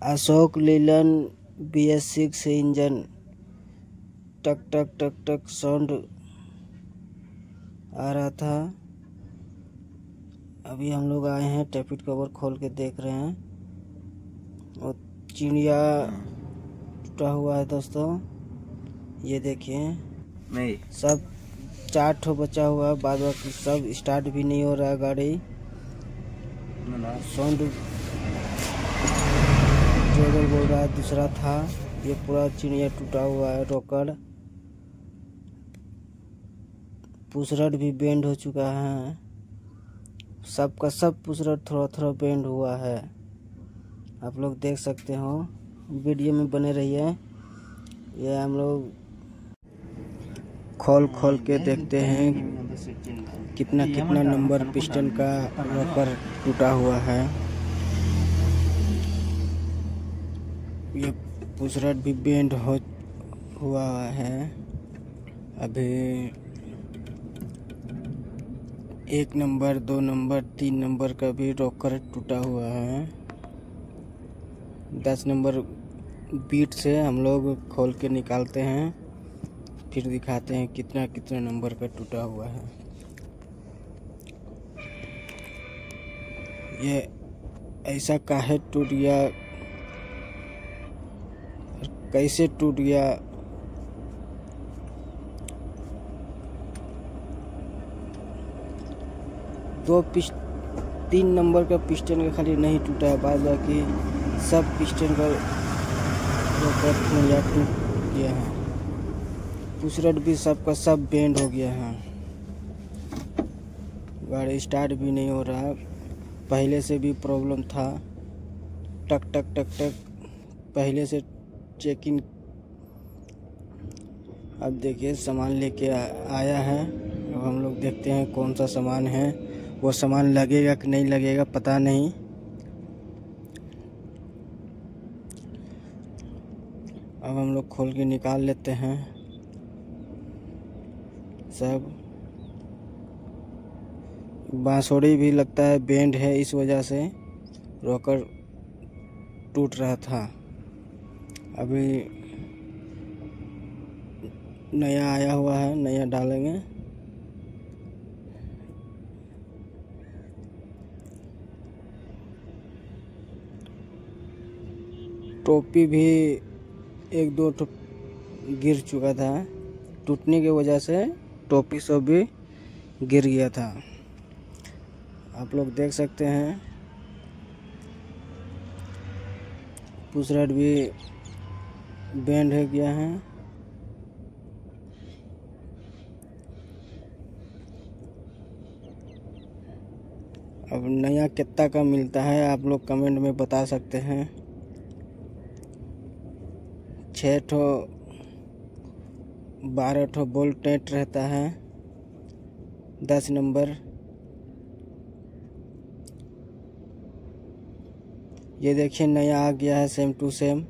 Ashok linen BS6 engine टक टक टक टक साउंड आ रहा था। अभी हम लोग आए हैं, टैपिट कवर खोल के देख रहे हैं और चिड़िया टूटा हुआ है दोस्तों। ये देखिए नहीं सब 4 ठो बचा हुआ है, बाद बाकी सब स्टार्ट भी नहीं हो रहा है गाड़ी। साउंड ड्राइवर बोल रहा है दूसरा था। ये पूरा चिड़िया टूटा हुआ है, रोकड़ पुशरट भी बेंड हो चुका है। सबका सब पुशरट थोड़ा थोड़ा बेंड हुआ है, आप लोग देख सकते हो। वीडियो में बने रहिए। ये हम लोग खोल के देखते हैं कितना कितना नंबर पिस्टन का रोकर टूटा हुआ है। ये पुशरट भी बेंड हुआ है। अभी 1 नंबर 2 नंबर 3 नंबर का भी रोकर टूटा हुआ है। 10 नंबर बीट से हम लोग खोल के निकालते हैं, फिर दिखाते हैं कितना कितना नंबर का टूटा हुआ है। ये ऐसा काहे टूट गया, कैसे टूट गया, तीन नंबर का पिस्टन का खाली नहीं टूटा है, बाद बाकी सब पिस्टन का टूट गया है। पुशरट भी सबका सब बेंड हो गया है। गाड़ी स्टार्ट भी नहीं हो रहा, पहले से भी प्रॉब्लम था। टक टक टक टक पहले से चेकिंग। अब देखिए सामान लेके आया है। अब हम लोग देखते हैं कौन सा सामान है। वो सामान लगेगा कि नहीं लगेगा पता नहीं। अब हम लोग खोल के निकाल लेते हैं सब। बांसुरी भी लगता है बेंड है, इस वजह से रोकर टूट रहा था। अभी नया आया हुआ है, नया डालेंगे। टोपी भी 1-2 ठो गिर चुका था, टूटने की वजह से टोपी सब भी गिर गया था। आप लोग देख सकते हैं पुशरट भी बेंड हो गया है। अब नया कितना का मिलता है आप लोग कमेंट में बता सकते हैं। 6 ठो 12 ठो बोल्ट टेट रहता है, 10 नंबर। ये देखिए नया आ गया है, सेम टू सेम।